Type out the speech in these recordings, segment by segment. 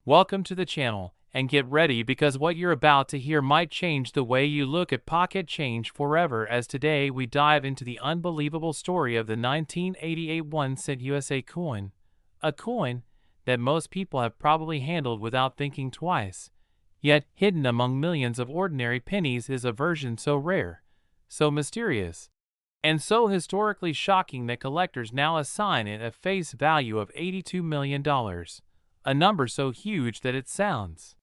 Welcome to the channel, and get ready because what you're about to hear might change the way you look at pocket change forever, as today we dive into the unbelievable story of the 1988 1-cent USA coin, a coin that most people have probably handled without thinking twice. Yet hidden among millions of ordinary pennies is a version so rare, so mysterious, and so historically shocking that collectors now assign it a face value of $82 million. A number so huge that it sounds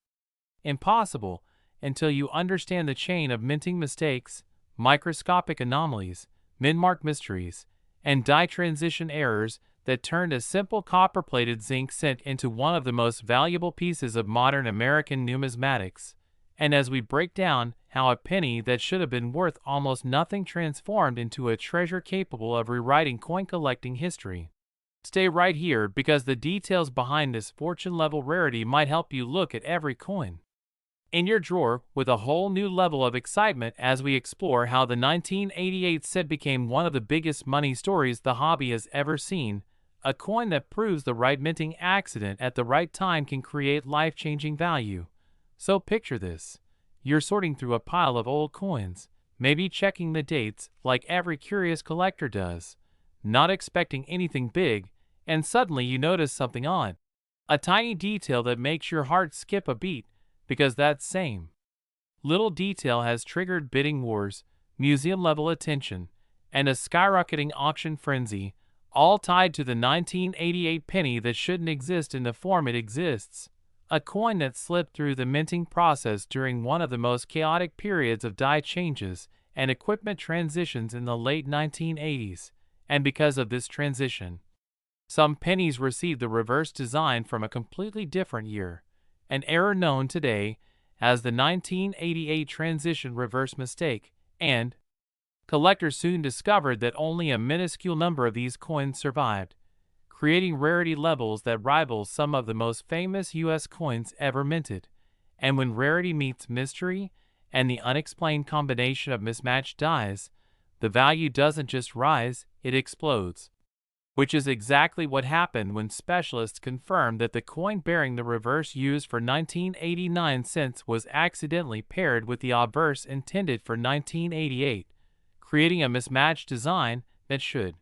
impossible until you understand the chain of minting mistakes, microscopic anomalies, min-mark mysteries, and die transition errors that turned a simple copper-plated zinc cent into one of the most valuable pieces of modern American numismatics. And as we break down how a penny that should have been worth almost nothing transformed into a treasure capable of rewriting coin collecting history. Stay right here because the details behind this fortune-level rarity might help you look at every coin in your drawer with a whole new level of excitement as we explore how the 1988 cent became one of the biggest money stories the hobby has ever seen. A coin that proves the right minting accident at the right time can create life-changing value. So picture this. You're sorting through a pile of old coins, maybe checking the dates like every curious collector does, not expecting anything big, and suddenly you notice something odd. A tiny detail that makes your heart skip a beat, because that same little detail has triggered bidding wars, museum-level attention, and a skyrocketing auction frenzy, all tied to the 1988 penny that shouldn't exist in the form it exists. A coin that slipped through the minting process during one of the most chaotic periods of die changes and equipment transitions in the late 1980s. And because of this transition, some pennies received the reverse design from a completely different year, an error known today as the 1988 transition reverse mistake, and collectors soon discovered that only a minuscule number of these coins survived, creating rarity levels that rival some of the most famous U.S. coins ever minted. And when rarity meets mystery and the unexplained combination of mismatched dies, the value doesn't just rise, it explodes. Which is exactly what happened when specialists confirmed that the coin bearing the reverse used for 1989 cents was accidentally paired with the obverse intended for 1988, creating a mismatched design that should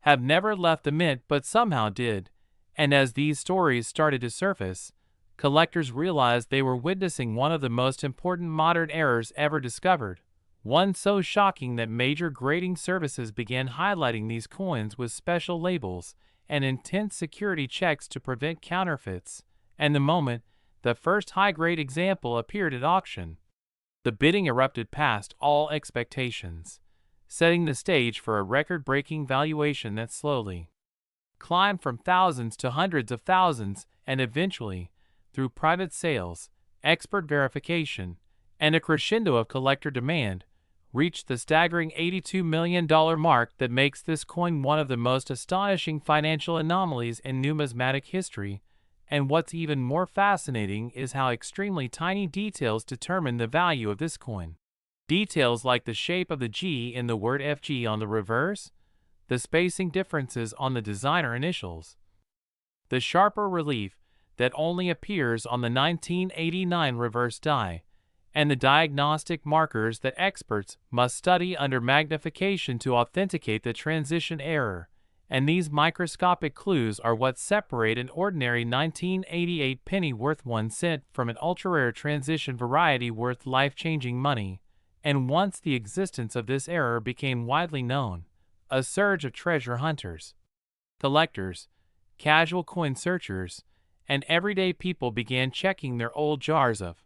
have never left the mint but somehow did. And as these stories started to surface, collectors realized they were witnessing one of the most important modern errors ever discovered. One so shocking that major grading services began highlighting these coins with special labels and intense security checks to prevent counterfeits. And the moment the first high-grade example appeared at auction, the bidding erupted past all expectations, setting the stage for a record-breaking valuation that slowly climbed from thousands to hundreds of thousands and eventually, through private sales, expert verification, and a crescendo of collector demand, reached the staggering $82 million mark that makes this coin one of the most astonishing financial anomalies in numismatic history. And what's even more fascinating is how extremely tiny details determine the value of this coin. Details like the shape of the G in the word FG on the reverse, the spacing differences on the designer initials, the sharper relief that only appears on the 1989 reverse die, and the diagnostic markers that experts must study under magnification to authenticate the transition error. And these microscopic clues are what separate an ordinary 1988 penny worth 1 cent from an ultra-rare transition variety worth life-changing money. And once the existence of this error became widely known, a surge of treasure hunters, collectors, casual coin searchers, and everyday people began checking their old jars of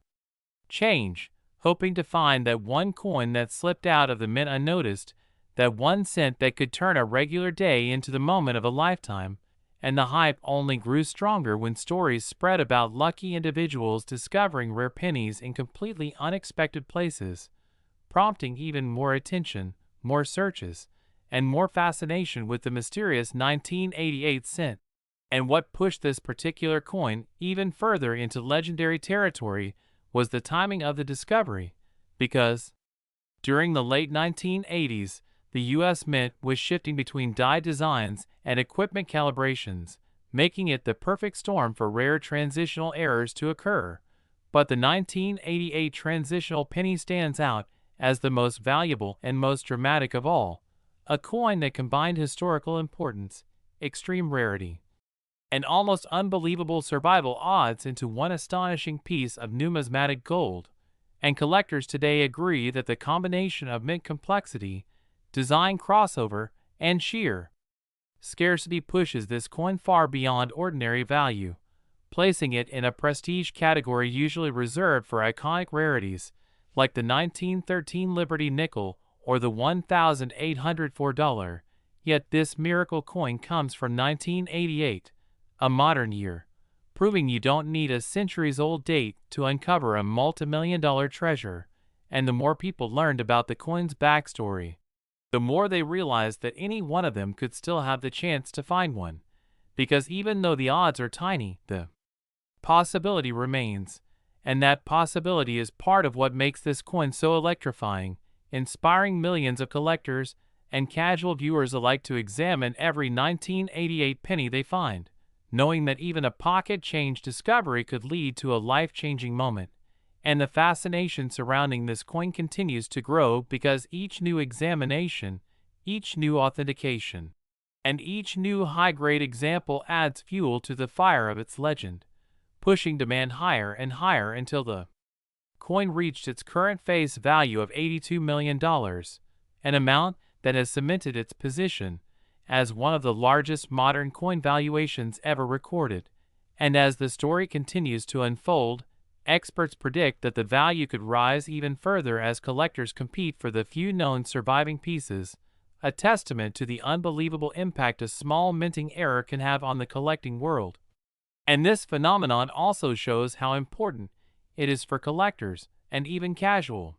change, hoping to find that one coin that slipped out of the mint unnoticed, that 1 cent that could turn a regular day into the moment of a lifetime. And the hype only grew stronger when stories spread about lucky individuals discovering rare pennies in completely unexpected places, prompting even more attention, more searches, and more fascination with the mysterious 1988 cent. And what pushed this particular coin even further into legendary territory was the timing of the discovery, because during the late 1980s, the U.S. Mint was shifting between die designs and equipment calibrations, making it the perfect storm for rare transitional errors to occur. But the 1988 transitional penny stands out as the most valuable and most dramatic of all, a coin that combined historical importance, extreme rarity, and almost unbelievable survival odds into one astonishing piece of numismatic gold. And collectors today agree that the combination of mint complexity, design crossover, and sheer scarcity pushes this coin far beyond ordinary value, placing it in a prestige category usually reserved for iconic rarities like the 1913 Liberty nickel or the $1,804. Yet this miracle coin comes from 1988, a modern year, proving you don't need a centuries-old date to uncover a multi-million-dollar treasure. And the more people learned about the coin's backstory, the more they realized that any one of them could still have the chance to find one. Because even though the odds are tiny, the possibility remains. And that possibility is part of what makes this coin so electrifying, inspiring millions of collectors and casual viewers alike to examine every 1988 penny they find, knowing that even a pocket change discovery could lead to a life-changing moment. And the fascination surrounding this coin continues to grow because each new examination, each new authentication, and each new high-grade example adds fuel to the fire of its legend, pushing demand higher and higher until the coin reached its current face value of $82 million, an amount that has cemented its position as one of the largest modern coin valuations ever recorded. And as the story continues to unfold, experts predict that the value could rise even further as collectors compete for the few known surviving pieces, a testament to the unbelievable impact a small minting error can have on the collecting world. And this phenomenon also shows how important it is for collectors and even casual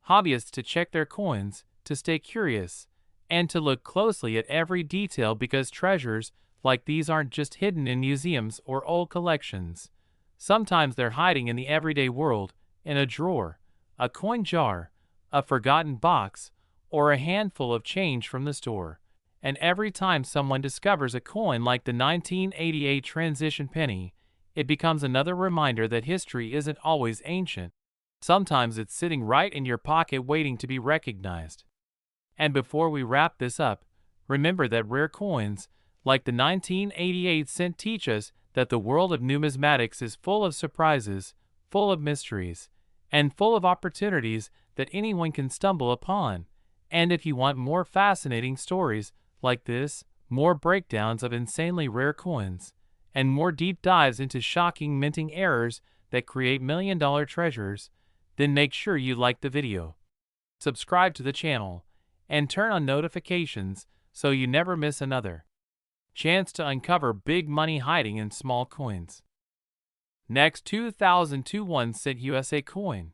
hobbyists to check their coins, to stay curious, and to look closely at every detail because treasures like these aren't just hidden in museums or old collections. Sometimes they're hiding in the everyday world, in a drawer, a coin jar, a forgotten box, or a handful of change from the store. And every time someone discovers a coin like the 1988 transition penny, it becomes another reminder that history isn't always ancient. Sometimes it's sitting right in your pocket waiting to be recognized. And before we wrap this up, remember that rare coins, like the 1988 cent, teach us that the world of numismatics is full of surprises, full of mysteries, and full of opportunities that anyone can stumble upon. And if you want more fascinating stories like this, more breakdowns of insanely rare coins, and more deep dives into shocking minting errors that create million-dollar treasures, then make sure you like the video, subscribe to the channel, and turn on notifications so you never miss another chance to uncover big money hiding in small coins. Next, 2002 1-cent USA coin.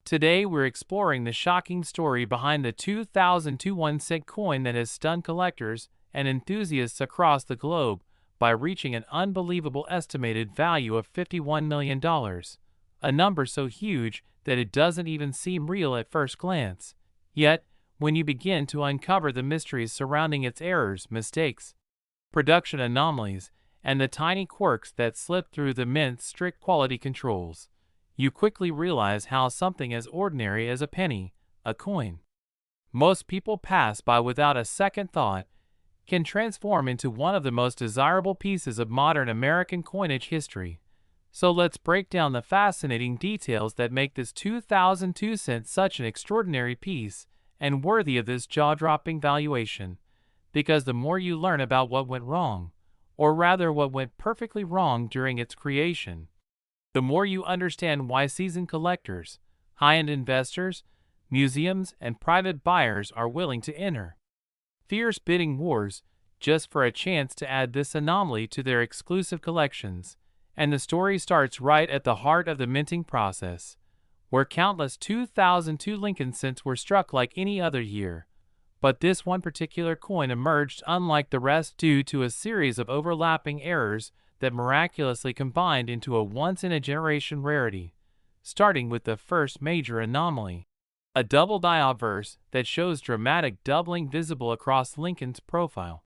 Today we're exploring the shocking story behind the 2002 1-cent coin that has stunned collectors and enthusiasts across the globe by reaching an unbelievable estimated value of $51 million, a number so huge that it doesn't even seem real at first glance. Yet, when you begin to uncover the mysteries surrounding its errors, mistakes, production anomalies, and the tiny quirks that slip through the mint's strict quality controls, you quickly realize how something as ordinary as a penny, a coin most people pass by without a second thought, can transform into one of the most desirable pieces of modern American coinage history. So let's break down the fascinating details that make this 2002 cent such an extraordinary piece and worthy of this jaw-dropping valuation. Because the more you learn about what went wrong, or rather what went perfectly wrong during its creation, the more you understand why seasoned collectors, high-end investors, museums, and private buyers are willing to enter fierce bidding wars just for a chance to add this anomaly to their exclusive collections. And the story starts right at the heart of the minting process, where countless 2002 Lincoln cents were struck like any other year. But this one particular coin emerged unlike the rest due to a series of overlapping errors that miraculously combined into a once-in-a-generation rarity, starting with the first major anomaly, a double die obverse that shows dramatic doubling visible across Lincoln's profile.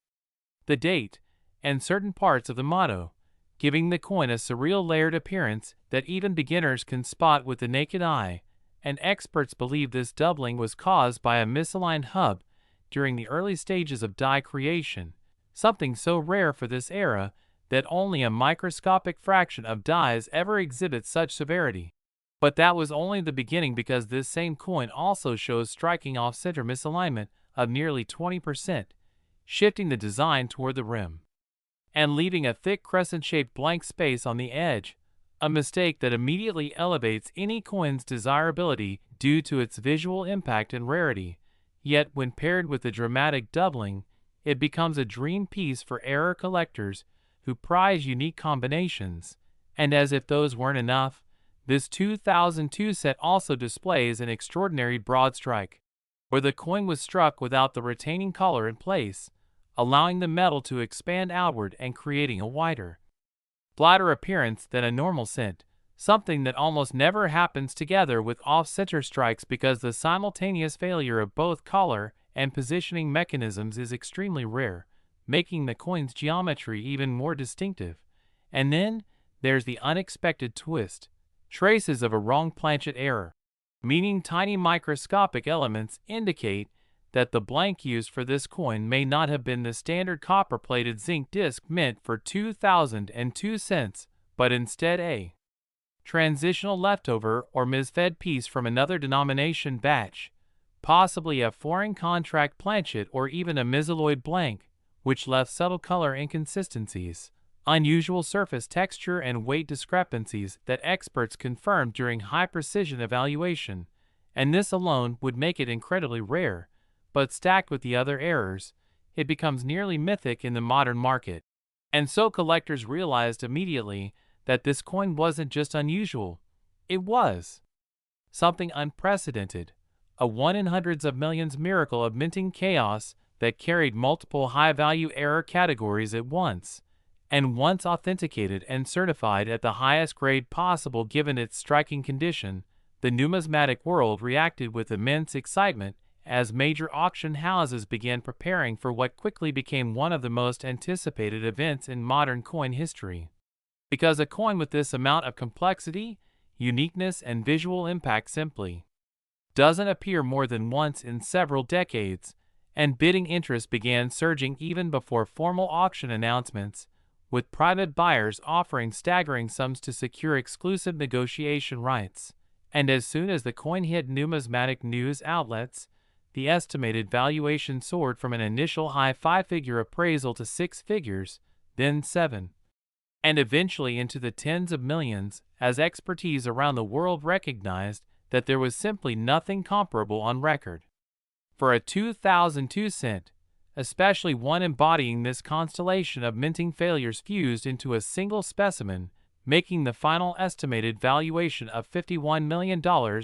The date, and certain parts of the motto, giving the coin a surreal layered appearance that even beginners can spot with the naked eye, and experts believe this doubling was caused by a misaligned hub during the early stages of die creation, something so rare for this era that only a microscopic fraction of dies ever exhibit such severity. But that was only the beginning, because this same coin also shows striking off-center misalignment of nearly 20%, shifting the design toward the rim and leaving a thick crescent-shaped blank space on the edge, a mistake that immediately elevates any coin's desirability due to its visual impact and rarity. Yet when paired with the dramatic doubling, it becomes a dream piece for error collectors who prize unique combinations. And as if those weren't enough, this 2002 set also displays an extraordinary broad strike, where the coin was struck without the retaining collar in place, allowing the metal to expand outward and creating a wider, flatter appearance than a normal cent, something that almost never happens together with off-center strikes because the simultaneous failure of both collar and positioning mechanisms is extremely rare, making the coin's geometry even more distinctive. And then there's the unexpected twist: traces of a wrong planchet error, meaning tiny microscopic elements indicate that the blank used for this coin may not have been the standard copper-plated zinc disc meant for 2002 cents, but instead a transitional leftover or misfed piece from another denomination batch, possibly a foreign contract planchet or even a mesolloid blank, which left subtle color inconsistencies, unusual surface texture, and weight discrepancies that experts confirmed during high-precision evaluation. And this alone would make it incredibly rare, but stacked with the other errors, it becomes nearly mythic in the modern market. And so collectors realized immediately that this coin wasn't just unusual, it was something unprecedented, a 1 in hundreds of millions miracle of minting chaos that carried multiple high-value error categories at once. And once authenticated and certified at the highest grade possible given its striking condition, the numismatic world reacted with immense excitement as major auction houses began preparing for what quickly became one of the most anticipated events in modern coin history. Because a coin with this amount of complexity, uniqueness, and visual impact simply doesn't appear more than once in several decades, and bidding interest began surging even before formal auction announcements, with private buyers offering staggering sums to secure exclusive negotiation rights. And as soon as the coin hit numismatic news outlets, the estimated valuation soared from an initial high 5-figure appraisal to 6 figures, then 7, and eventually into the tens of millions, as expertise around the world recognized that there was simply nothing comparable on record for a 2002 cent, especially one embodying this constellation of minting failures fused into a single specimen, making the final estimated valuation of $51 million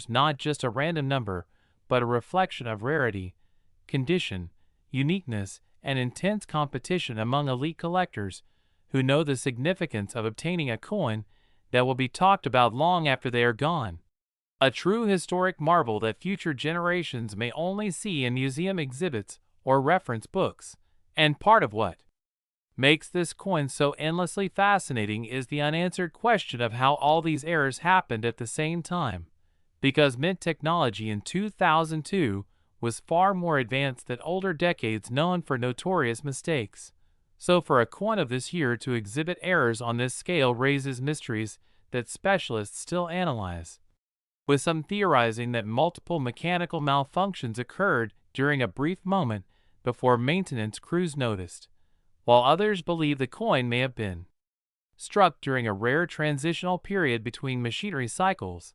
not just a random number, but a reflection of rarity, condition, uniqueness, and intense competition among elite collectors who know the significance of obtaining a coin that will be talked about long after they are gone. A true historic marvel that future generations may only see in museum exhibits or reference books. And part of what makes this coin so endlessly fascinating is the unanswered question of how all these errors happened at the same time. Because mint technology in 2002 was far more advanced than older decades known for notorious mistakes. So for a coin of this year to exhibit errors on this scale raises mysteries that specialists still analyze, with some theorizing that multiple mechanical malfunctions occurred during a brief moment before maintenance crews noticed, while others believe the coin may have been struck during a rare transitional period between machinery cycles.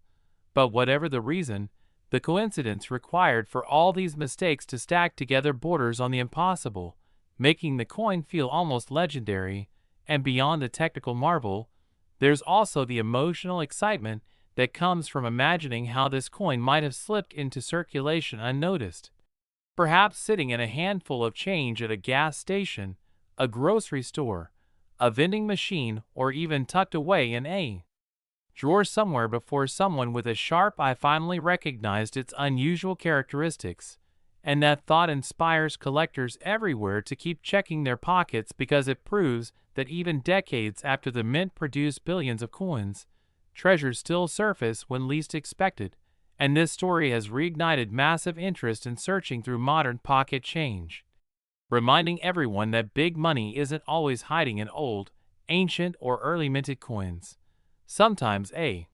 But whatever the reason, the coincidence required for all these mistakes to stack together borders on the impossible, making the coin feel almost legendary. And beyond the technical marvel, there's also the emotional excitement that comes from imagining how this coin might have slipped into circulation unnoticed, perhaps sitting in a handful of change at a gas station, a grocery store, a vending machine, or even tucked away in a drawer somewhere before someone with a sharp eye finally recognized its unusual characteristics. And that thought inspires collectors everywhere to keep checking their pockets because it proves that even decades after the mint produced billions of coins, treasures still surface when least expected. And this story has reignited massive interest in searching through modern pocket change, reminding everyone that big money isn't always hiding in old, ancient, or early minted coins. Sometimes a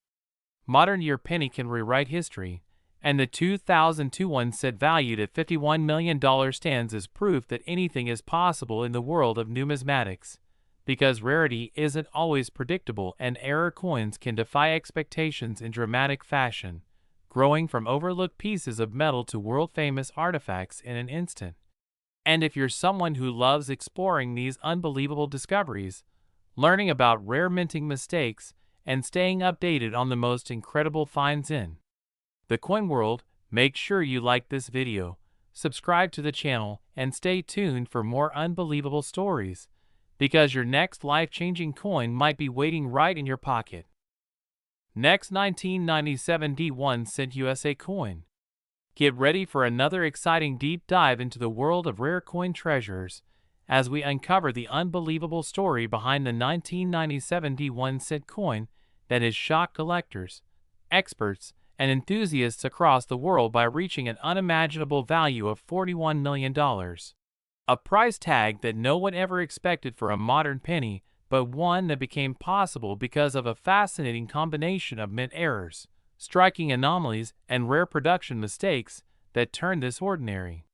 modern year penny can rewrite history, and the 2002 one set valued at $51 million stands as proof that anything is possible in the world of numismatics. Because rarity isn't always predictable and error coins can defy expectations in dramatic fashion, growing from overlooked pieces of metal to world-famous artifacts in an instant. And if you're someone who loves exploring these unbelievable discoveries, learning about rare minting mistakes, and staying updated on the most incredible finds in the coin world, make sure you like this video, subscribe to the channel, and stay tuned for more unbelievable stories, because your next life-changing coin might be waiting right in your pocket. Next, 1997 D1 cent USA coin. Get ready for another exciting deep dive into the world of rare coin treasures as we uncover the unbelievable story behind the 1997 D1 cent coin that has shocked collectors, experts, and enthusiasts across the world by reaching an unimaginable value of $41 million. A price tag that no one ever expected for a modern penny, but one that became possible because of a fascinating combination of mint errors, striking anomalies, and rare production mistakes that turned this ordinary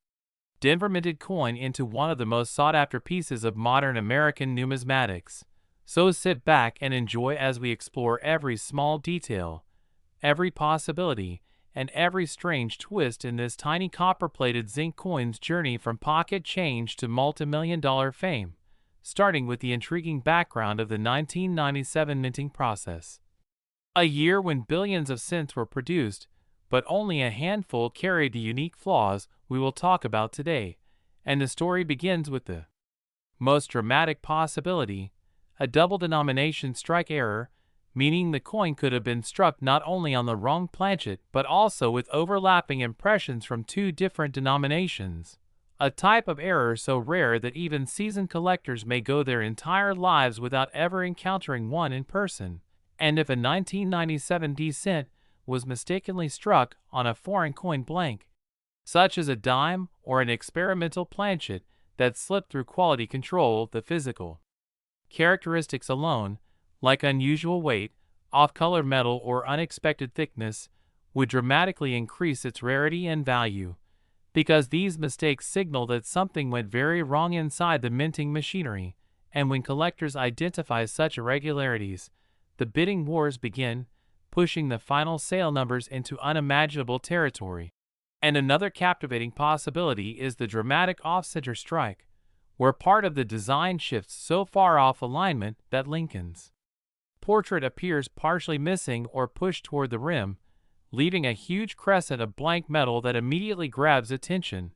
Denver minted coin into one of the most sought-after pieces of modern American numismatics. So sit back and enjoy as we explore every small detail, every possibility, and every strange twist in this tiny copper-plated zinc coin's journey from pocket change to multi-million-dollar fame, starting with the intriguing background of the 1997 minting process. A year when billions of cents were produced, but only a handful carried the unique flaws we will talk about today, and the story begins with the most dramatic possibility, a double denomination strike error, meaning the coin could have been struck not only on the wrong planchet but also with overlapping impressions from two different denominations, a type of error so rare that even seasoned collectors may go their entire lives without ever encountering one in person. And if a 1997 D cent was mistakenly struck on a foreign coin blank, such as a dime or an experimental planchet that slipped through quality control, the physical characteristics alone, like unusual weight, off-color metal, or unexpected thickness, would dramatically increase its rarity and value, because these mistakes signal that something went very wrong inside the minting machinery. And when collectors identify such irregularities, the bidding wars begin, pushing the final sale numbers into unimaginable territory. And another captivating possibility is the dramatic off-center strike, where part of the design shifts so far off alignment that Lincoln's portrait appears partially missing or pushed toward the rim, leaving a huge crescent of blank metal that immediately grabs attention,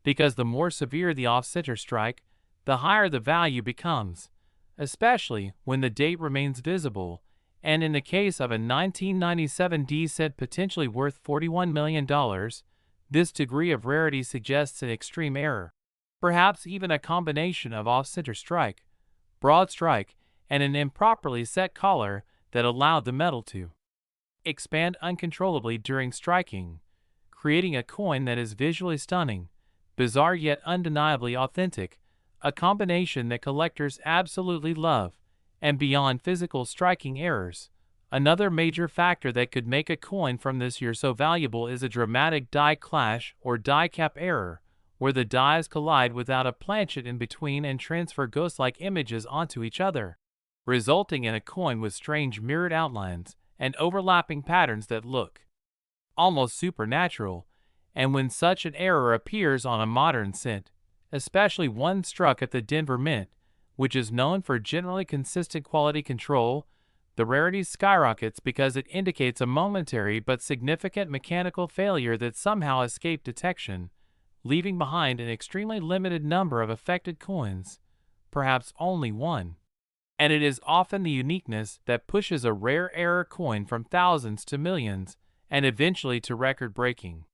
because the more severe the off-center strike, the higher the value becomes, especially when the date remains visible. And in the case of a 1997 D cent potentially worth $41 million, this degree of rarity suggests an extreme error, perhaps even a combination of off-center strike, broad strike, and an improperly set collar that allowed the metal to expand uncontrollably during striking, creating a coin that is visually stunning, bizarre yet undeniably authentic, a combination that collectors absolutely love. And beyond physical striking errors, another major factor that could make a coin from this year so valuable is a dramatic die clash or die cap error, where the dies collide without a planchet in between and transfer ghost-like images onto each other, resulting in a coin with strange mirrored outlines and overlapping patterns that look almost supernatural. And when such an error appears on a modern cent, especially one struck at the Denver Mint, which is known for generally consistent quality control, the rarity skyrockets because it indicates a momentary but significant mechanical failure that somehow escaped detection, leaving behind an extremely limited number of affected coins, perhaps only one. And it is often the uniqueness that pushes a rare error coin from thousands to millions, and eventually to record-breaking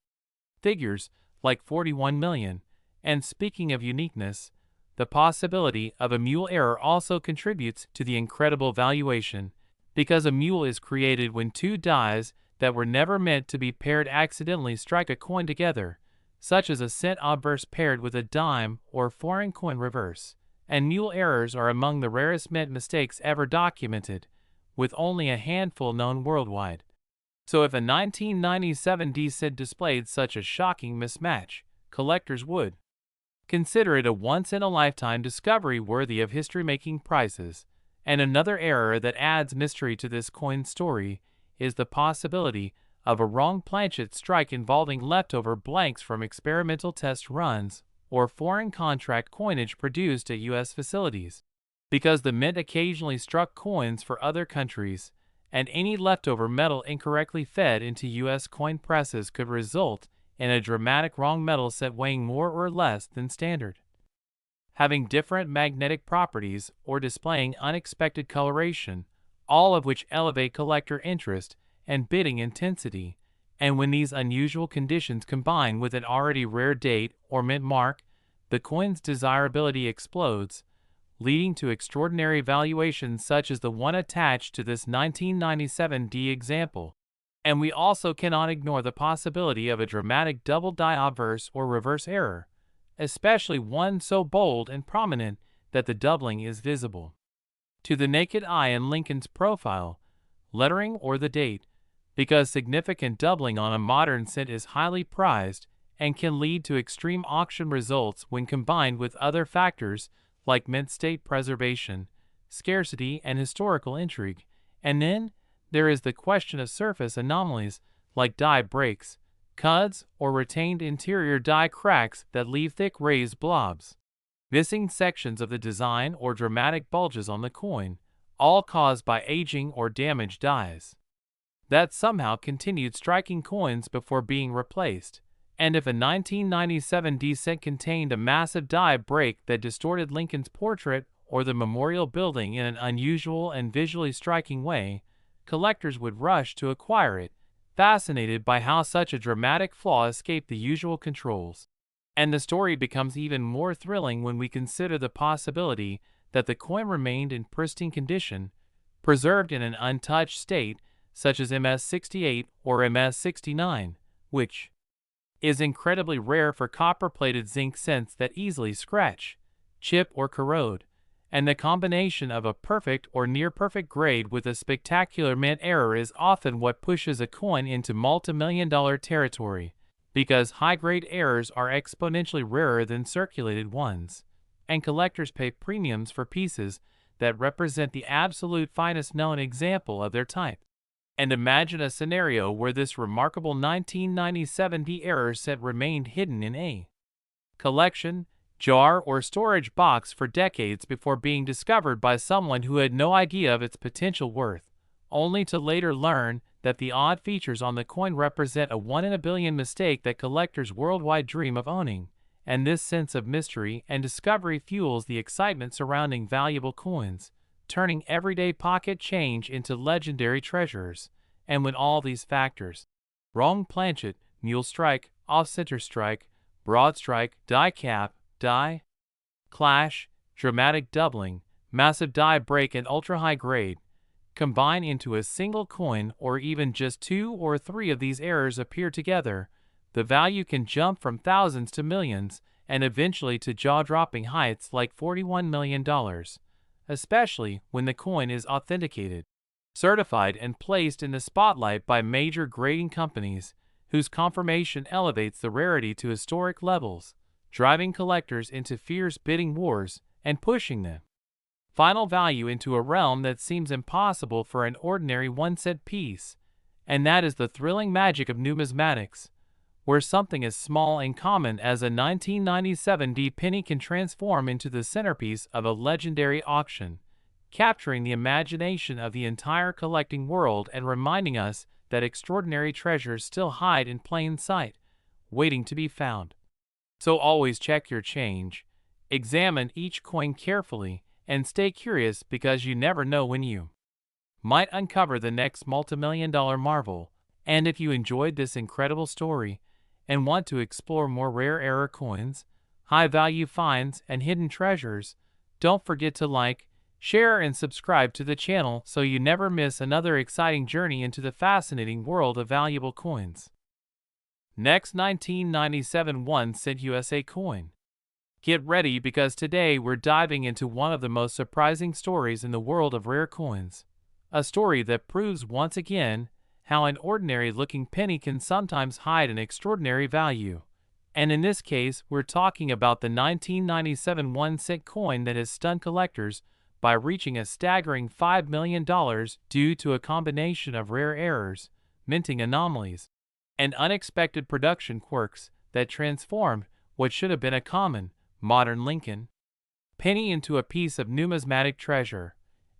figures, like 41 million. And speaking of uniqueness, the possibility of a mule error also contributes to the incredible valuation, because a mule is created when two dies that were never meant to be paired accidentally strike a coin together, such as a cent obverse paired with a dime or foreign coin reverse. And mule errors are among the rarest mint mistakes ever documented, with only a handful known worldwide. So if a 1997 D-cent displayed such a shocking mismatch, collectors would consider it a once-in-a-lifetime discovery worthy of history-making prices. And another error that adds mystery to this coin story is the possibility of a wrong planchet strike involving leftover blanks from experimental test runs or foreign contract coinage produced at U.S. facilities. Because the mint occasionally struck coins for other countries, and any leftover metal incorrectly fed into U.S. coin presses could result in a dramatic wrong metal set weighing more or less than standard, having different magnetic properties or displaying unexpected coloration, all of which elevate collector interest and bidding intensity. And when these unusual conditions combine with an already rare date or mint mark, the coin's desirability explodes, leading to extraordinary valuations such as the one attached to this 1997 D example. And we also cannot ignore the possibility of a dramatic double die obverse or reverse error, especially one so bold and prominent that the doubling is visible to the naked eye in Lincoln's profile, lettering, or the date, because significant doubling on a modern cent is highly prized and can lead to extreme auction results when combined with other factors like mint state preservation, scarcity, and historical intrigue. And then there is the question of surface anomalies like die breaks, cuds, or retained interior die cracks that leave thick raised blobs, missing sections of the design, or dramatic bulges on the coin, all caused by aging or damaged dies that somehow continued striking coins before being replaced. And if a 1997 D-cent contained a massive die break that distorted Lincoln's portrait or the memorial building in an unusual and visually striking way, collectors would rush to acquire it, fascinated by how such a dramatic flaw escaped the usual controls. And the story becomes even more thrilling when we consider the possibility that the coin remained in pristine condition, preserved in an untouched state, such as MS-68 or MS-69, which is incredibly rare for copper-plated zinc cents that easily scratch, chip, or corrode. And the combination of a perfect or near-perfect grade with a spectacular mint error is often what pushes a coin into multi-million-dollar territory, because high-grade errors are exponentially rarer than circulated ones, and collectors pay premiums for pieces that represent the absolute finest known example of their type. And imagine a scenario where this remarkable 1997 D error set remained hidden in a collection, jar, or storage box for decades before being discovered by someone who had no idea of its potential worth, only to later learn that the odd features on the coin represent a 1 in a billion mistake that collectors worldwide dream of owning. And this sense of mystery and discovery fuels the excitement surrounding valuable coins, turning everyday pocket change into legendary treasures. And when all these factors, wrong planchet, mule strike, off-center strike, broad strike, die cap, die clash, dramatic doubling, massive die break, and ultra-high grade, combine into a single coin, or even just 2 or 3 of these errors appear together, the value can jump from thousands to millions, and eventually to jaw-dropping heights like $41 million. Especially when the coin is authenticated, certified, and placed in the spotlight by major grading companies, whose confirmation elevates the rarity to historic levels, driving collectors into fierce bidding wars and pushing the final value into a realm that seems impossible for an ordinary one-cent piece. And that is the thrilling magic of numismatics, where something as small and common as a 1997 D penny can transform into the centerpiece of a legendary auction, capturing the imagination of the entire collecting world and reminding us that extraordinary treasures still hide in plain sight, waiting to be found. So always check your change, examine each coin carefully, and stay curious, because you never know when you might uncover the next multimillion-dollar marvel. And if you enjoyed this incredible story and want to explore more rare error coins, high-value finds, and hidden treasures, don't forget to like, share, and subscribe to the channel so you never miss another exciting journey into the fascinating world of valuable coins. Next, 1997 1-cent USA coin. Get ready because today we're diving into one of the most surprising stories in the world of rare coins. A story that proves once again how an ordinary-looking penny can sometimes hide an extraordinary value. And in this case, we're talking about the 1997 1-cent coin that has stunned collectors by reaching a staggering $5 million due to a combination of rare errors, minting anomalies, and unexpected production quirks that transformed what should have been a common, modern Lincoln penny into a piece of numismatic treasure.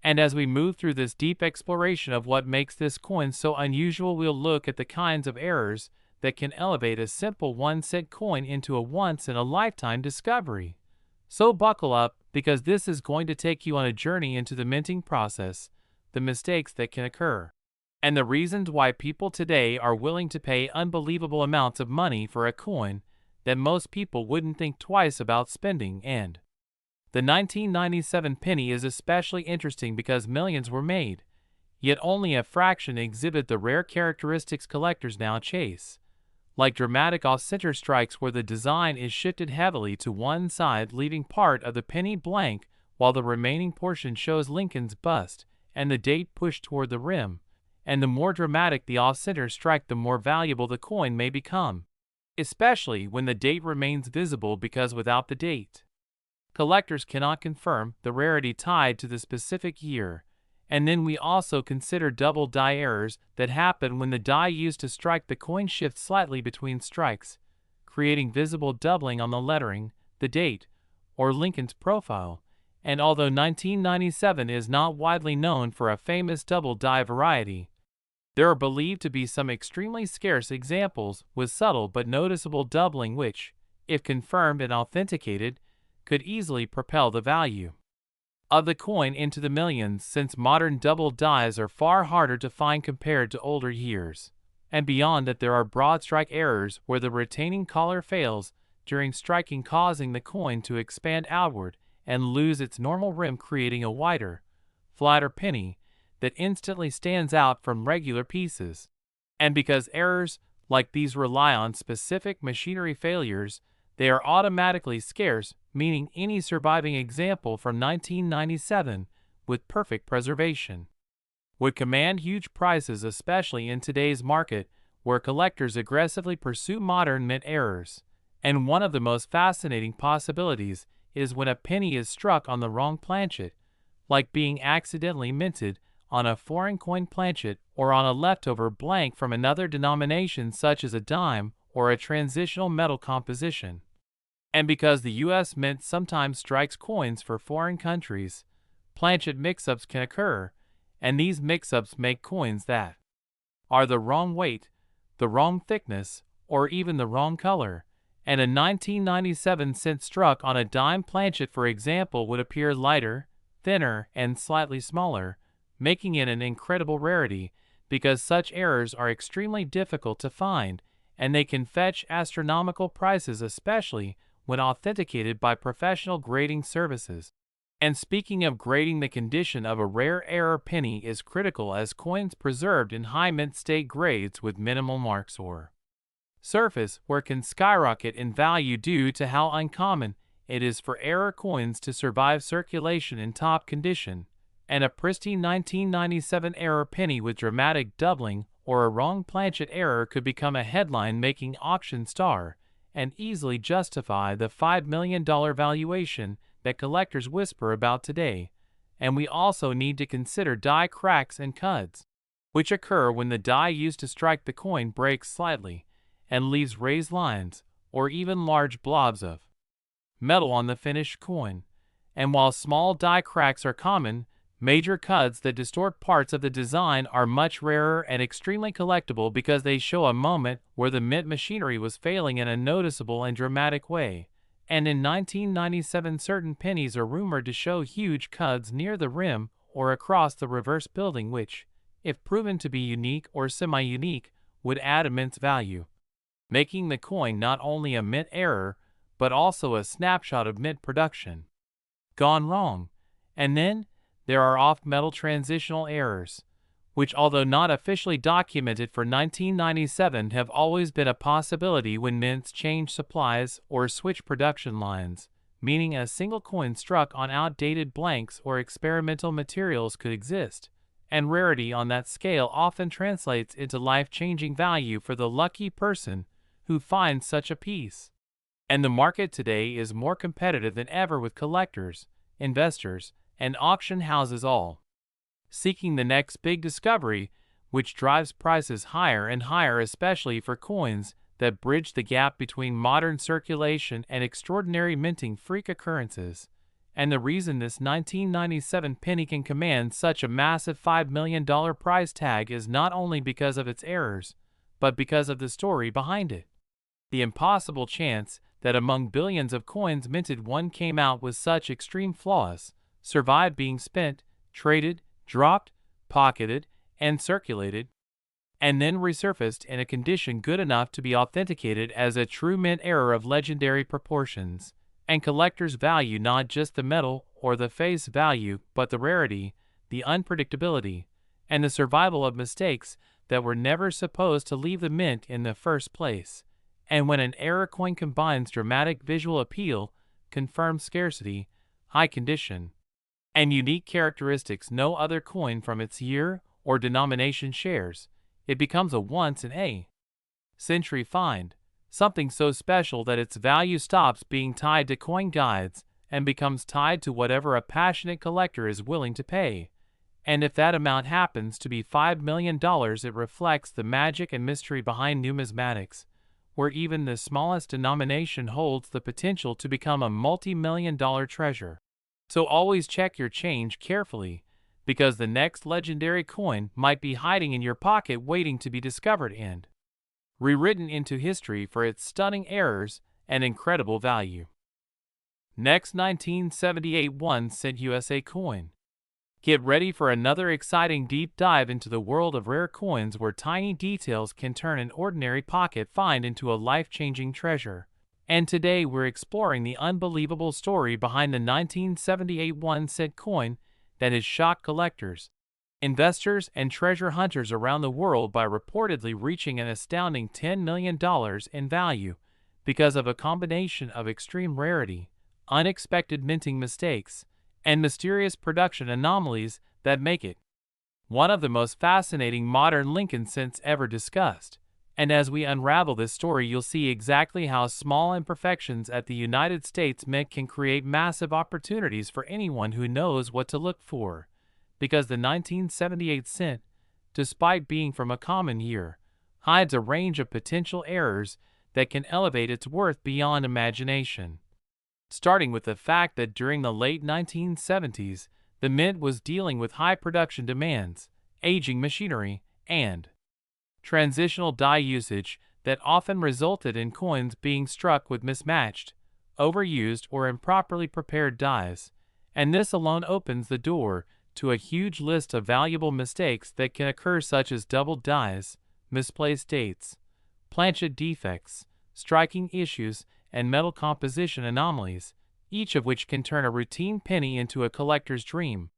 And as we move through this deep exploration of what makes this coin so unusual, we'll look at the kinds of errors that can elevate a simple 1-cent coin into a once-in-a-lifetime discovery. So buckle up, because this is going to take you on a journey into the minting process, the mistakes that can occur, and the reasons why people today are willing to pay unbelievable amounts of money for a coin that most people wouldn't think twice about spending. And the 1997 penny is especially interesting because millions were made, yet only a fraction exhibit the rare characteristics collectors now chase, like dramatic off-center strikes where the design is shifted heavily to one side, leaving part of the penny blank while the remaining portion shows Lincoln's bust and the date pushed toward the rim. And the more dramatic the off-center strike, the more valuable the coin may become, especially when the date remains visible, because without the date, collectors cannot confirm the rarity tied to the specific year. And then we also consider double die errors that happen when the die used to strike the coin shifts slightly between strikes, creating visible doubling on the lettering, the date, or Lincoln's profile. And although 1997 is not widely known for a famous double die variety, there are believed to be some extremely scarce examples with subtle but noticeable doubling which, if confirmed and authenticated, could easily propel the value of the coin into the millions, since modern double dies are far harder to find compared to older years. And beyond that, there are broad strike errors where the retaining collar fails during striking, causing the coin to expand outward and lose its normal rim, creating a wider, flatter penny that instantly stands out from regular pieces. And because errors like these rely on specific machinery failures, they are automatically scarce, meaning any surviving example from 1997 with perfect preservation would command huge prices, especially in today's market where collectors aggressively pursue modern mint errors. And one of the most fascinating possibilities is when a penny is struck on the wrong planchet, like being accidentally minted on a foreign coin planchet or on a leftover blank from another denomination such as a dime or a transitional metal composition. And because the U.S. Mint sometimes strikes coins for foreign countries, planchet mix-ups can occur, and these mix-ups make coins that are the wrong weight, the wrong thickness, or even the wrong color. And a 1997 cent struck on a dime planchet, for example, would appear lighter, thinner, and slightly smaller, making it an incredible rarity, because such errors are extremely difficult to find, and they can fetch astronomical prices, especially when authenticated by professional grading services. And speaking of grading, the condition of a rare error penny is critical, as coins preserved in high mint state grades with minimal marks or surface wear can skyrocket in value due to how uncommon it is for error coins to survive circulation in top condition. And a pristine 1997 error penny with dramatic doubling or a wrong planchet error could become a headline-making auction star and easily justify the $5 million valuation that collectors whisper about today. And we also need to consider die cracks and cuds, which occur when the die used to strike the coin breaks slightly and leaves raised lines or even large blobs of metal on the finished coin. And while small die cracks are common, major cuds that distort parts of the design are much rarer and extremely collectible, because they show a moment where the mint machinery was failing in a noticeable and dramatic way. And in 1997, certain pennies are rumored to show huge cuds near the rim or across the reverse building, which, if proven to be unique or semi-unique, would add immense value. making the coin not only a mint error, but also a snapshot of mint production gone wrong. And then, there are off-metal transitional errors, which although not officially documented for 1997 have always been a possibility when mints change supplies or switch production lines, meaning a single coin struck on outdated blanks or experimental materials could exist, and rarity on that scale often translates into life-changing value for the lucky person who finds such a piece. And the market today is more competitive than ever with collectors, investors, and auction houses all seeking the next big discovery, which drives prices higher and higher, especially for coins that bridge the gap between modern circulation and extraordinary minting freak occurrences. And the reason this 1997 penny can command such a massive $5 million price tag is not only because of its errors, but because of the story behind it. The impossible chance that among billions of coins minted one came out with such extreme flaws, survived being spent, traded, dropped, pocketed, and circulated, and then resurfaced in a condition good enough to be authenticated as a true mint error of legendary proportions. And collectors value not just the metal or the face value, but the rarity, the unpredictability, and the survival of mistakes that were never supposed to leave the mint in the first place. And when an error coin combines dramatic visual appeal, confirmed scarcity, high condition, and unique characteristics no other coin from its year or denomination shares, it becomes a once-in-a-century find, something so special that its value stops being tied to coin guides and becomes tied to whatever a passionate collector is willing to pay. And if that amount happens to be $5 million, it reflects the magic and mystery behind numismatics, where even the smallest denomination holds the potential to become a multi-million-dollar treasure. So always check your change carefully, because the next legendary coin might be hiding in your pocket waiting to be discovered and rewritten into history for its stunning errors and incredible value. Next, 1978 1-cent USA coin. Get ready for another exciting deep dive into the world of rare coins where tiny details can turn an ordinary pocket find into a life-changing treasure. And today we're exploring the unbelievable story behind the 1978 1-cent coin that has shocked collectors, investors, and treasure hunters around the world by reportedly reaching an astounding $10 million in value because of a combination of extreme rarity, unexpected minting mistakes, and mysterious production anomalies that make it one of the most fascinating modern Lincoln cents ever discussed. And as we unravel this story, you'll see exactly how small imperfections at the United States Mint can create massive opportunities for anyone who knows what to look for. Because the 1978 cent, despite being from a common year, hides a range of potential errors that can elevate its worth beyond imagination. Starting with the fact that during the late 1970s, the Mint was dealing with high production demands, aging machinery, and transitional die usage that often resulted in coins being struck with mismatched, overused, or improperly prepared dies, and this alone opens the door to a huge list of valuable mistakes that can occur, such as doubled dies, misplaced dates, planchet defects, striking issues, and metal composition anomalies, each of which can turn a routine penny into a collector's dream.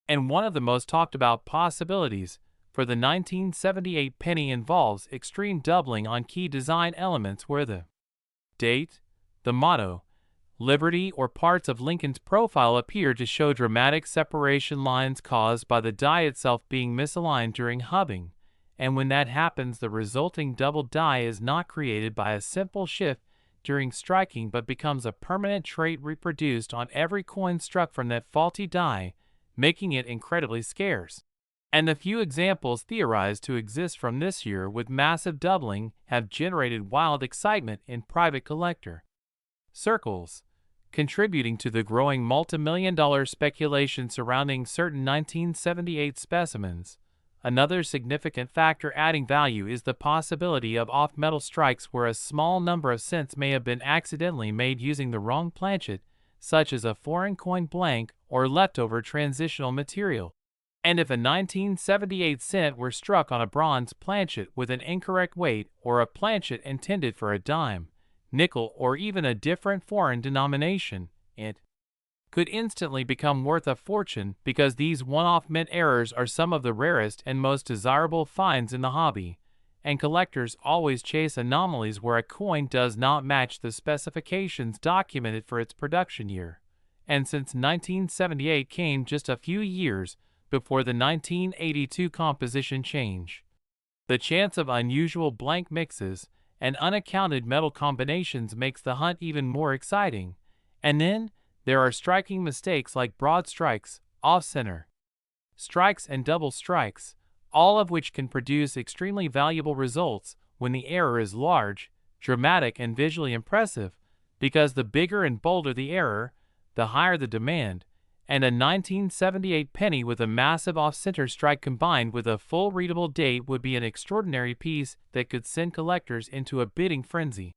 And one of the most talked about possibilities for the 1978 penny involves extreme doubling on key design elements where the date, the motto, Liberty, or parts of Lincoln's profile appear to show dramatic separation lines caused by the die itself being misaligned during hubbing. And when that happens, the resulting double die is not created by a simple shift during striking but becomes a permanent trait reproduced on every coin struck from that faulty die, making it incredibly scarce. And the few examples theorized to exist from this year with massive doubling have generated wild excitement in private collector circles, contributing to the growing multi-million-dollar speculation surrounding certain 1978 specimens. Another significant factor adding value is the possibility of off-metal strikes where a small number of cents may have been accidentally made using the wrong planchet, such as a foreign coin blank or leftover transitional material. And if a 1978 cent were struck on a bronze planchet with an incorrect weight, or a planchet intended for a dime, nickel, or even a different foreign denomination, it could instantly become worth a fortune, because these one-off mint errors are some of the rarest and most desirable finds in the hobby, and collectors always chase anomalies where a coin does not match the specifications documented for its production year. And since 1978 came just a few years before the 1982 composition change, the chance of unusual blank mixes and unaccounted metal combinations makes the hunt even more exciting. And then there are striking mistakes like broad strikes, off-center strikes, and double strikes, all of which can produce extremely valuable results when the error is large, dramatic, and visually impressive, because the bigger and bolder the error, the higher the demand, and a 1978 penny with a massive off-center strike combined with a full readable date would be an extraordinary piece that could send collectors into a bidding frenzy,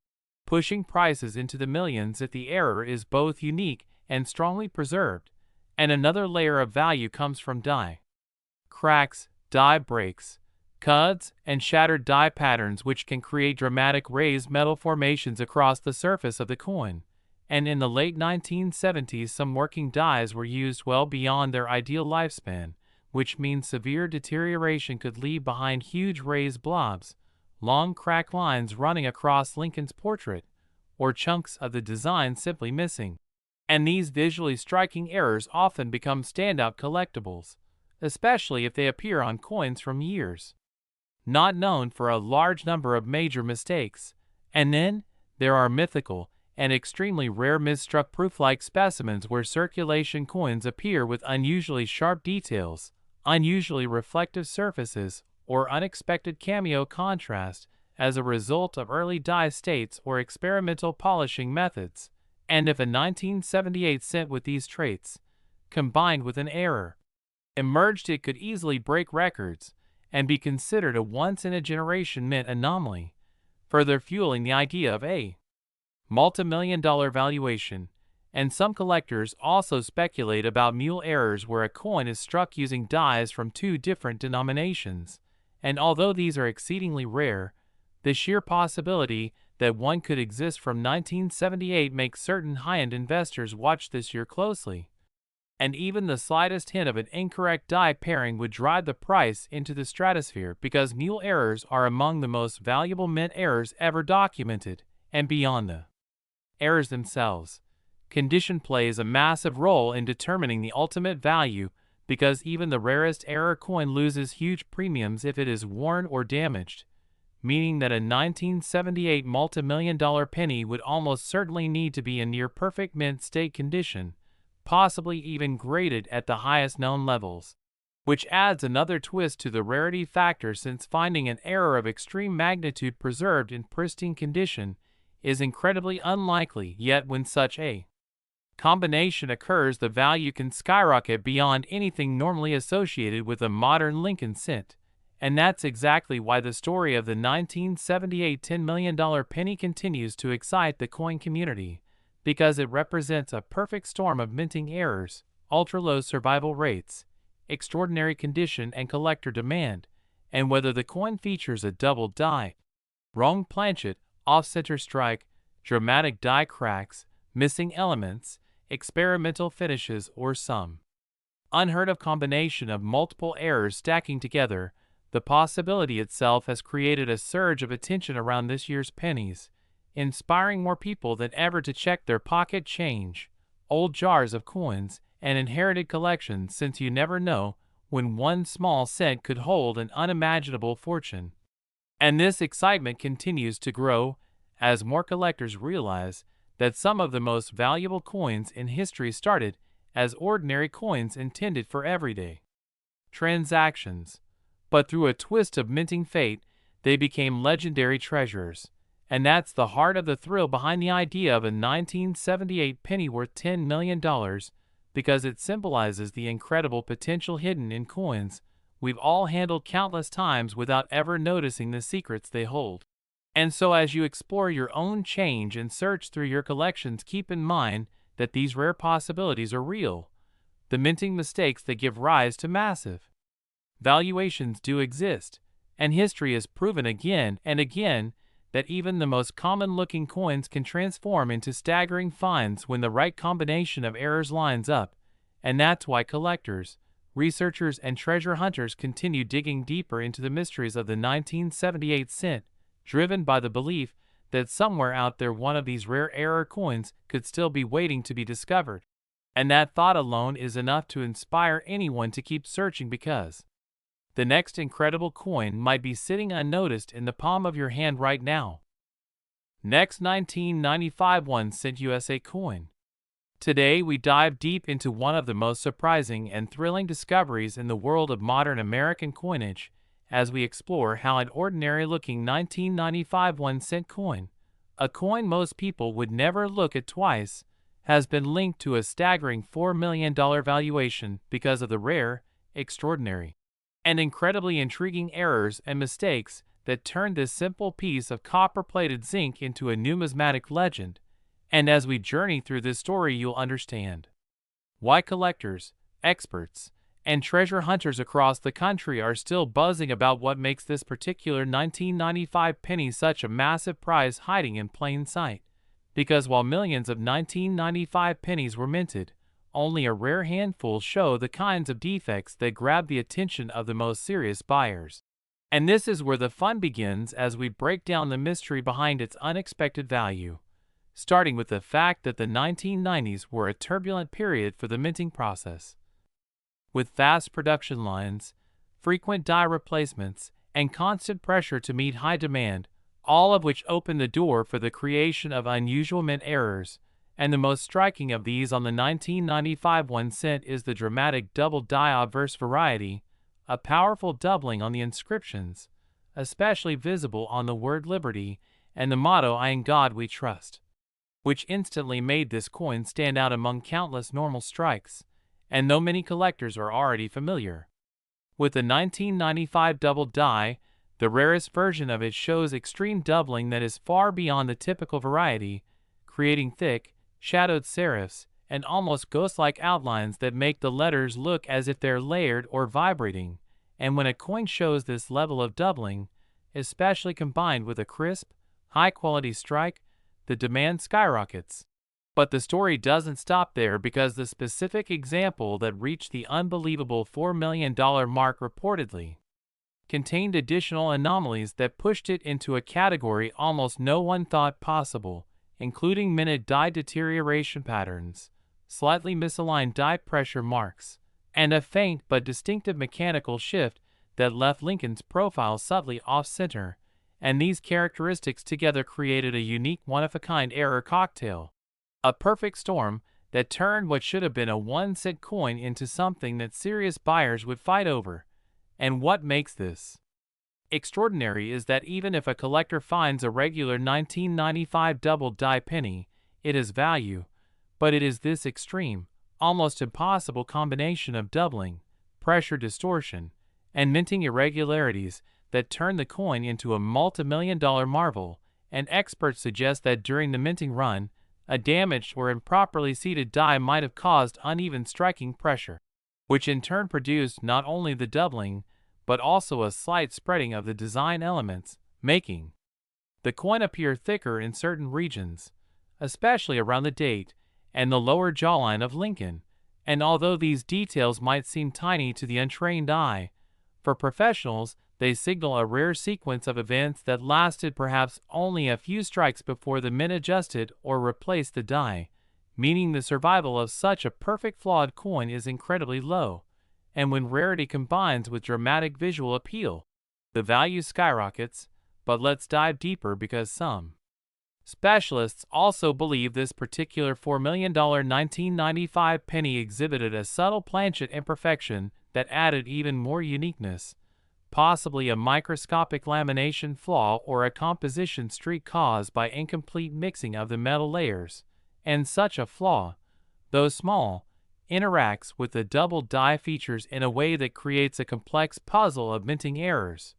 pushing prices into the millions if the error is both unique and strongly preserved. And another layer of value comes from die cracks, die breaks, cuts, and shattered die patterns, which can create dramatic raised metal formations across the surface of the coin. And in the late 1970s, some working dies were used well beyond their ideal lifespan, which means severe deterioration could leave behind huge raised blobs, long crack lines running across Lincoln's portrait, or chunks of the design simply missing. And these visually striking errors often become standout collectibles, especially if they appear on coins from years not known for a large number of major mistakes. And then there are mythical and extremely rare misstruck proof-like specimens where circulation coins appear with unusually sharp details, unusually reflective surfaces, or unexpected cameo contrast as a result of early die states or experimental polishing methods. And if a 1978 cent with these traits, combined with an error, emerged, it could easily break records and be considered a once-in-a-generation mint anomaly, further fueling the idea of a multi-million-dollar valuation. And some collectors also speculate about mule errors where a coin is struck using dies from two different denominations. And although these are exceedingly rare, the sheer possibility that one could exist from 1978 makes certain high-end investors watch this year closely. And even the slightest hint of an incorrect die pairing would drive the price into the stratosphere, because mule errors are among the most valuable mint errors ever documented. And beyond the errors themselves, condition plays a massive role in determining the ultimate value, because even the rarest error coin loses huge premiums if it is worn or damaged, meaning that a 1978 multi-million-dollar penny would almost certainly need to be in near-perfect mint state condition, possibly even graded at the highest known levels, which adds another twist to the rarity factor, since finding an error of extreme magnitude preserved in pristine condition is incredibly unlikely. Yet when such a combination occurs, the value can skyrocket beyond anything normally associated with a modern Lincoln cent. And that's exactly why the story of the 1978 $10 million penny continues to excite the coin community, because it represents a perfect storm of minting errors, ultra-low survival rates, extraordinary condition, and collector demand. And whether the coin features a double die, wrong planchet, off-center strike, dramatic die cracks, missing elements, experimental finishes, or some unheard-of combination of multiple errors stacking together, the possibility itself has created a surge of attention around this year's pennies, inspiring more people than ever to check their pocket change, old jars of coins, and inherited collections, since you never know when one small cent could hold an unimaginable fortune. And this excitement continues to grow as more collectors realize that some of the most valuable coins in history started as ordinary coins intended for everyday transactions, but through a twist of minting fate, they became legendary treasures. And that's the heart of the thrill behind the idea of a 1978 penny worth $10 million, because it symbolizes the incredible potential hidden in coins we've all handled countless times without ever noticing the secrets they hold. And so as you explore your own change and search through your collections, keep in mind that these rare possibilities are real, the minting mistakes that give rise to massive Valuations do exist, and history has proven again and again that even the most common-looking coins can transform into staggering finds when the right combination of errors lines up, and that's why collectors, researchers, and treasure hunters continue digging deeper into the mysteries of the 1978 cent, driven by the belief that somewhere out there one of these rare error coins could still be waiting to be discovered. And that thought alone is enough to inspire anyone to keep searching, because the next incredible coin might be sitting unnoticed in the palm of your hand right now. Next, 1995 1-cent USA coin. Today we dive deep into one of the most surprising and thrilling discoveries in the world of modern American coinage, as we explore how an ordinary-looking 1995 1-cent coin, a coin most people would never look at twice, has been linked to a staggering $4 million valuation because of the rare, extraordinary, and incredibly intriguing errors and mistakes that turned this simple piece of copper-plated zinc into a numismatic legend. And as we journey through this story, you'll understand why collectors, experts, and treasure hunters across the country are still buzzing about what makes this particular 1995 penny such a massive prize hiding in plain sight. Because while millions of 1995 pennies were minted, only a rare handful show the kinds of defects that grab the attention of the most serious buyers. And this is where the fun begins as we break down the mystery behind its unexpected value, starting with the fact that the 1990s were a turbulent period for the minting process. With fast production lines, frequent die replacements, and constant pressure to meet high demand, all of which opened the door for the creation of unusual mint errors, and the most striking of these on the 1995 1-cent is the dramatic double die obverse variety, a powerful doubling on the inscriptions, especially visible on the word liberty and the motto "I in God we trust," which instantly made this coin stand out among countless normal strikes. And though many collectors are already familiar with the 1995 double die, the rarest version of it shows extreme doubling that is far beyond the typical variety, creating thick, shadowed serifs and almost ghost-like outlines that make the letters look as if they're layered or vibrating. And when a coin shows this level of doubling, especially combined with a crisp, high-quality strike, the demand skyrockets. But the story doesn't stop there, because the specific example that reached the unbelievable $4 million mark reportedly contained additional anomalies that pushed it into a category almost no one thought possible, including minute die deterioration patterns, slightly misaligned die pressure marks, and a faint but distinctive mechanical shift that left Lincoln's profile subtly off-center. And these characteristics together created a unique one-of-a-kind error cocktail. A perfect storm that turned what should have been a 1-cent coin into something that serious buyers would fight over. And what makes this extraordinary is that even if a collector finds a regular 1995 double die penny, it has value, but it is this extreme, almost impossible combination of doubling, pressure distortion, and minting irregularities that turn the coin into a multi-million-dollar marvel. And experts suggest that during the minting run, a damaged or improperly seated die might have caused uneven striking pressure, which in turn produced not only the doubling, but also a slight spreading of the design elements, making the coin appear thicker in certain regions, especially around the date and the lower jawline of Lincoln. And although these details might seem tiny to the untrained eye, for professionals they signal a rare sequence of events that lasted perhaps only a few strikes before the mint adjusted or replaced the die, meaning the survival of such a perfect flawed coin is incredibly low. And when rarity combines with dramatic visual appeal, the value skyrockets. But let's dive deeper, because some specialists also believe this particular $4 million 1995 penny exhibited a subtle planchet imperfection that added even more uniqueness, possibly a microscopic lamination flaw or a composition streak caused by incomplete mixing of the metal layers. And such a flaw, though small, interacts with the double die features in a way that creates a complex puzzle of minting errors,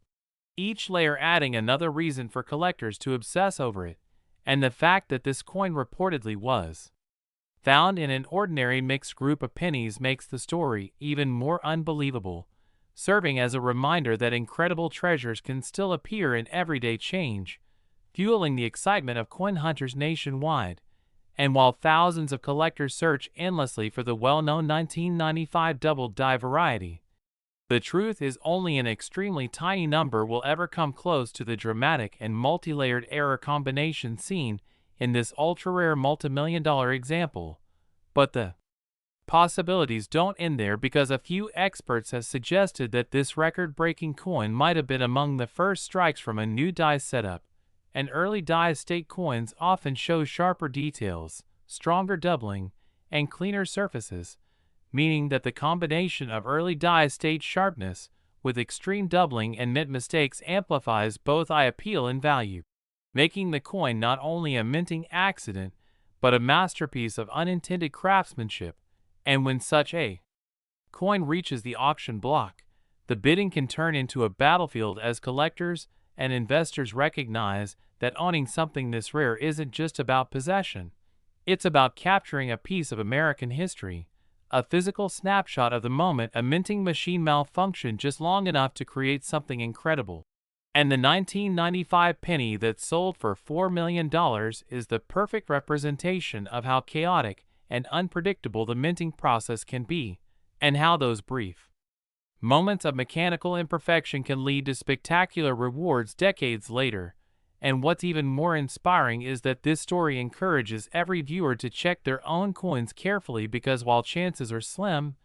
each layer adding another reason for collectors to obsess over it. And the fact that this coin reportedly was found in an ordinary mixed group of pennies makes the story even more unbelievable. serving as a reminder that incredible treasures can still appear in everyday change, fueling the excitement of coin hunters nationwide. And while thousands of collectors search endlessly for the well-known 1995 double die variety, the truth is only an extremely tiny number will ever come close to the dramatic and multi-layered error combination seen in this ultra-rare multimillion-dollar example. But the possibilities don't end there, because a few experts have suggested that this record-breaking coin might have been among the first strikes from a new die setup. And early die state coins often show sharper details, stronger doubling, and cleaner surfaces, meaning that the combination of early die state sharpness with extreme doubling and mint mistakes amplifies both eye appeal and value, making the coin not only a minting accident, but a masterpiece of unintended craftsmanship. And when such a coin reaches the auction block, the bidding can turn into a battlefield, as collectors and investors recognize that owning something this rare isn't just about possession. It's about capturing a piece of American history, a physical snapshot of the moment a minting machine malfunctioned just long enough to create something incredible. And the 1995 penny that sold for $4 million is the perfect representation of how chaotic and unpredictable the minting process can be, and how those brief moments of mechanical imperfection can lead to spectacular rewards decades later. And what's even more inspiring is that this story encourages every viewer to check their own coins carefully, because while chances are slim,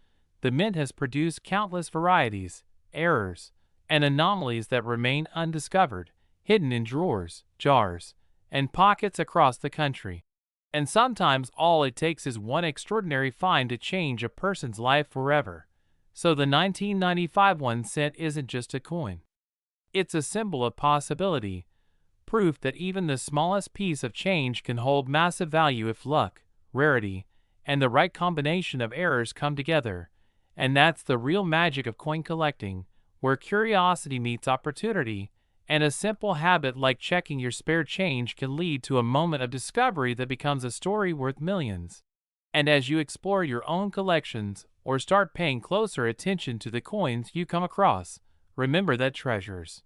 the mint has produced countless varieties, errors, and anomalies that remain undiscovered, hidden in drawers, jars, and pockets across the country. And sometimes all it takes is one extraordinary find to change a person's life forever. So the 1995 1 cent isn't just a coin. It's a symbol of possibility, proof that even the smallest piece of change can hold massive value if luck, rarity, and the right combination of errors come together. And that's the real magic of coin collecting, where curiosity meets opportunity, and a simple habit like checking your spare change can lead to a moment of discovery that becomes a story worth millions. And as you explore your own collections or start paying closer attention to the coins you come across, remember that treasures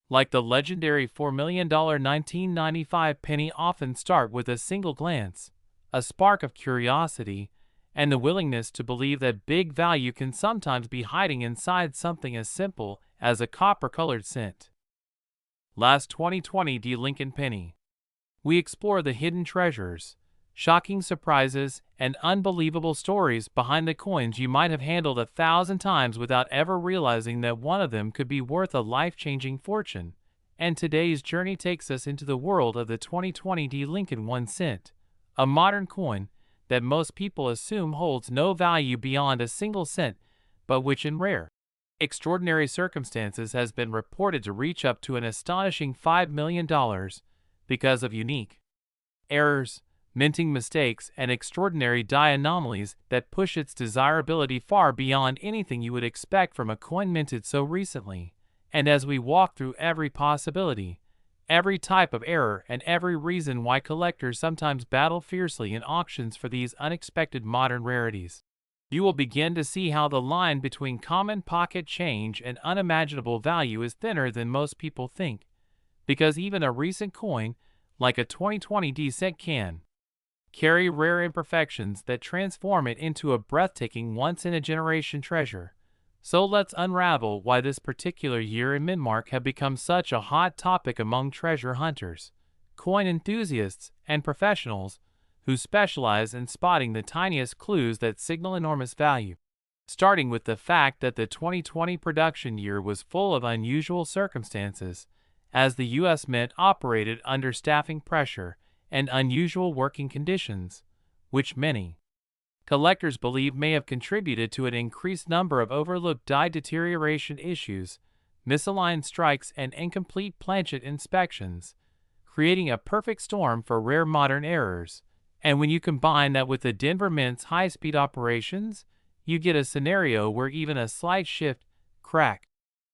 like the legendary $4 million 1995 penny often start with a single glance, a spark of curiosity, and the willingness to believe that big value can sometimes be hiding inside something as simple as a copper-colored cent. Last 2020 D. Lincoln Penny. We explore the hidden treasures, shocking surprises, and unbelievable stories behind the coins you might have handled 1,000 times without ever realizing that one of them could be worth a life-changing fortune. And today's journey takes us into the world of the 2020 D. Lincoln 1 cent, a modern coin that most people assume holds no value beyond a single cent, but which in rare, extraordinary circumstances has been reported to reach up to an astonishing $5 million because of unique errors, minting mistakes, and extraordinary die anomalies that push its desirability far beyond anything you would expect from a coin minted so recently. And as we walk through every possibility, every type of error, and every reason why collectors sometimes battle fiercely in auctions for these unexpected modern rarities, you will begin to see how the line between common pocket change and unimaginable value is thinner than most people think, because even a recent coin, like a 2020 D cent, can carry rare imperfections that transform it into a breathtaking once-in-a-generation treasure. So let's unravel why this particular year and mint mark have become such a hot topic among treasure hunters, coin enthusiasts, and professionals who specialize in spotting the tiniest clues that signal enormous value. Starting with the fact that the 2020 production year was full of unusual circumstances, as the U.S. Mint operated under staffing pressure and unusual working conditions, which many collectors believe may have contributed to an increased number of overlooked die deterioration issues, misaligned strikes, and incomplete planchet inspections, creating a perfect storm for rare modern errors. And when you combine that with the Denver Mint's high-speed operations, you get a scenario where even a slight shift, crack,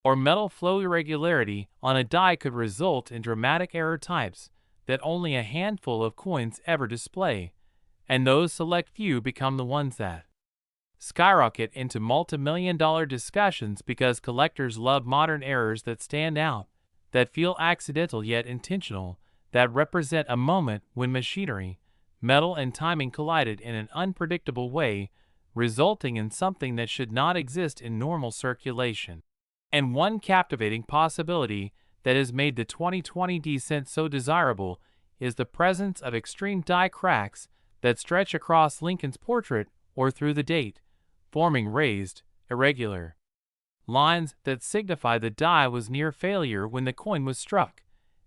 or metal flow irregularity on a die could result in dramatic error types that only a handful of coins ever display, and those select few become the ones that skyrocket into multi-million-dollar discussions because collectors love modern errors that stand out, that feel accidental yet intentional, that represent a moment when machinery, metal, and timing collided in an unpredictable way, resulting in something that should not exist in normal circulation. And one captivating possibility that has made the 2020 descent so desirable is the presence of extreme die cracks that stretch across Lincoln's portrait or through the date, forming raised, irregular lines that signify the die was near failure when the coin was struck.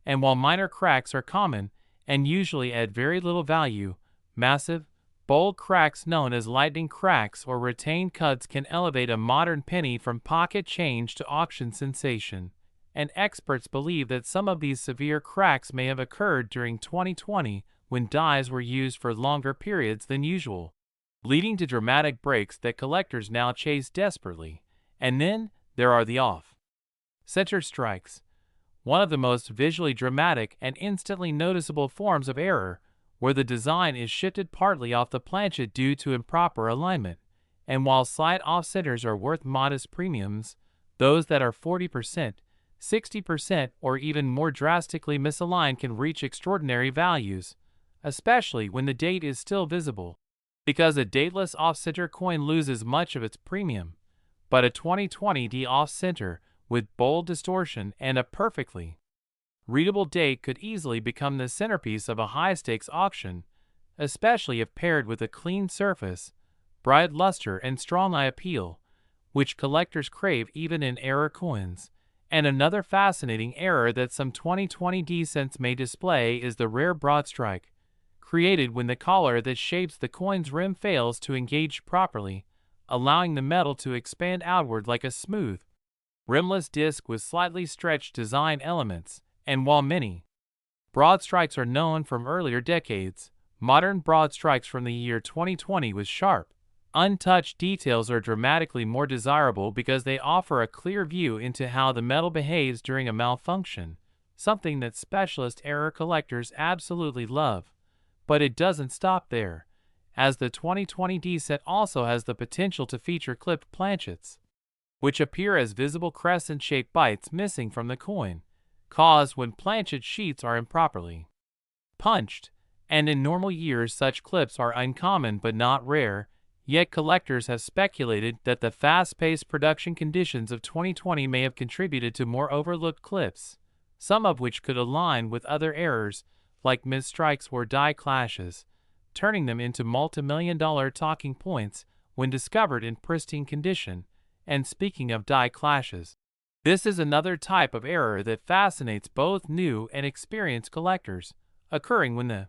And while minor cracks are common and usually add very little value, massive, bold cracks known as lightning cracks or retained cuts can elevate a modern penny from pocket change to auction sensation. And experts believe that some of these severe cracks may have occurred during 2020 when dies were used for longer periods than usual, leading to dramatic breaks that collectors now chase desperately. And then there are the off-center strikes, one of the most visually dramatic and instantly noticeable forms of error, where the design is shifted partly off the planchet due to improper alignment. And while slight off-centers are worth modest premiums, those that are 40%, 60%, or even more drastically misaligned can reach extraordinary values, especially when the date is still visible, because a dateless off-center coin loses much of its premium. But a 2020 off-center with bold distortion and a perfectly readable date could easily become the centerpiece of a high-stakes auction, especially if paired with a clean surface, bright luster, and strong eye appeal, which collectors crave even in error coins. And another fascinating error that some 2020 descents may display is the rare broad strike, created when the collar that shapes the coin's rim fails to engage properly, allowing the metal to expand outward like a smooth, rimless disc with slightly stretched design elements. And while many broad strikes are known from earlier decades, modern broad strikes from the year 2020 with sharp, untouched details are dramatically more desirable because they offer a clear view into how the metal behaves during a malfunction, something that specialist error collectors absolutely love. But it doesn't stop there, as the 2020 descent also has the potential to feature clipped planchets, which appear as visible crescent-shaped bites missing from the coin, caused when planchet sheets are improperly punched. And in normal years such clips are uncommon but not rare, yet collectors have speculated that the fast-paced production conditions of 2020 may have contributed to more overlooked clips, some of which could align with other errors like misstrikes or die clashes, turning them into multi-million-dollar talking points when discovered in pristine condition. And speaking of die clashes, this is another type of error that fascinates both new and experienced collectors, occurring when the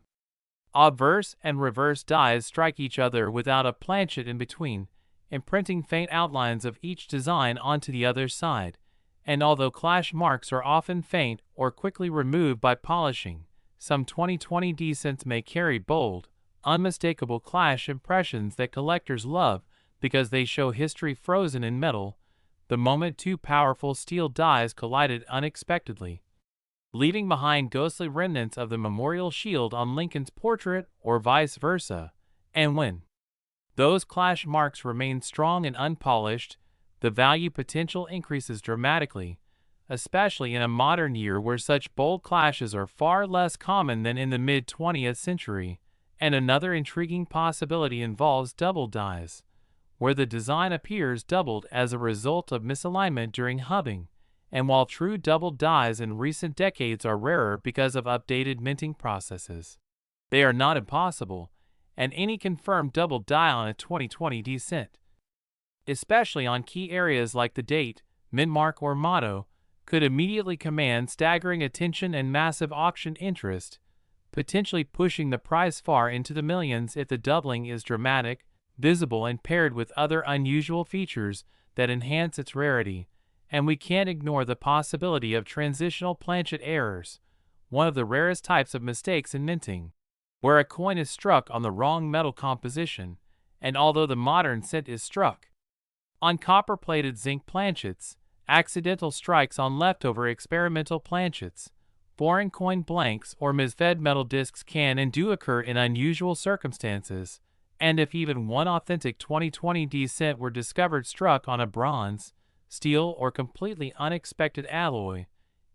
obverse and reverse dies strike each other without a planchet in between, imprinting faint outlines of each design onto the other side. And although clash marks are often faint or quickly removed by polishing, some 2020 descents may carry bold, unmistakable clash impressions that collectors love because they show history frozen in metal, the moment two powerful steel dies collided unexpectedly, leaving behind ghostly remnants of the memorial shield on Lincoln's portrait or vice versa. And when those clash marks remain strong and unpolished, the value potential increases dramatically, especially in a modern year where such bold clashes are far less common than in the mid-20th century. And another intriguing possibility involves double dies, where the design appears doubled as a result of misalignment during hubbing. And while true double dies in recent decades are rarer because of updated minting processes, they are not impossible, and any confirmed double die on a 2020 descent, especially on key areas like the date, mint mark, or motto, could immediately command staggering attention and massive auction interest, potentially pushing the price far into the millions if the doubling is dramatic, visible, and paired with other unusual features that enhance its rarity. And we can't ignore the possibility of transitional planchet errors, one of the rarest types of mistakes in minting, where a coin is struck on the wrong metal composition, and although the modern cent is struck on copper-plated zinc planchets, accidental strikes on leftover experimental planchets, foreign coin blanks, or misfed metal discs can and do occur in unusual circumstances. And if even one authentic 2020 cent were discovered struck on a bronze, steel, or completely unexpected alloy,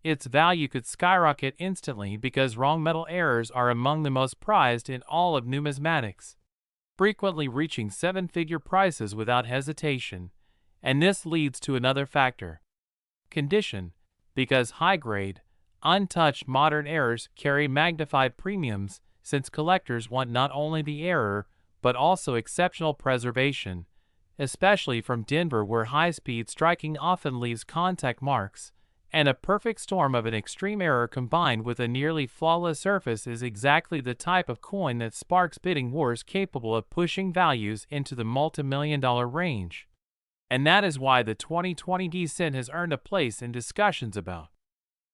its value could skyrocket instantly because wrong metal errors are among the most prized in all of numismatics, frequently reaching seven-figure prices without hesitation. And this leads to another factor: condition, because high-grade, untouched modern errors carry magnified premiums since collectors want not only the error but also exceptional preservation, especially from Denver where high-speed striking often leaves contact marks, and a perfect storm of an extreme error combined with a nearly flawless surface is exactly the type of coin that sparks bidding wars capable of pushing values into the multi-million-dollar range. And that is why the 2020 cent has earned a place in discussions about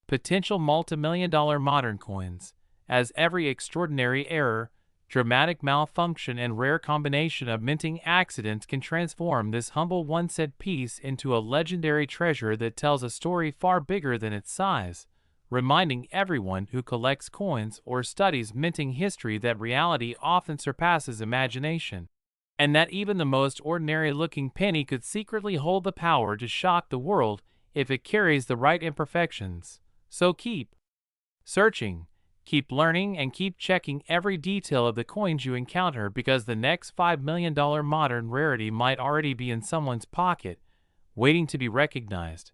potential multi-million-dollar modern coins, as every extraordinary error, dramatic malfunction, and rare combination of minting accidents can transform this humble one-cent piece into a legendary treasure that tells a story far bigger than its size, reminding everyone who collects coins or studies minting history that reality often surpasses imagination, and that even the most ordinary-looking penny could secretly hold the power to shock the world if it carries the right imperfections. So keep searching, keep learning, and keep checking every detail of the coins you encounter, because the next $5 million modern rarity might already be in someone's pocket, waiting to be recognized.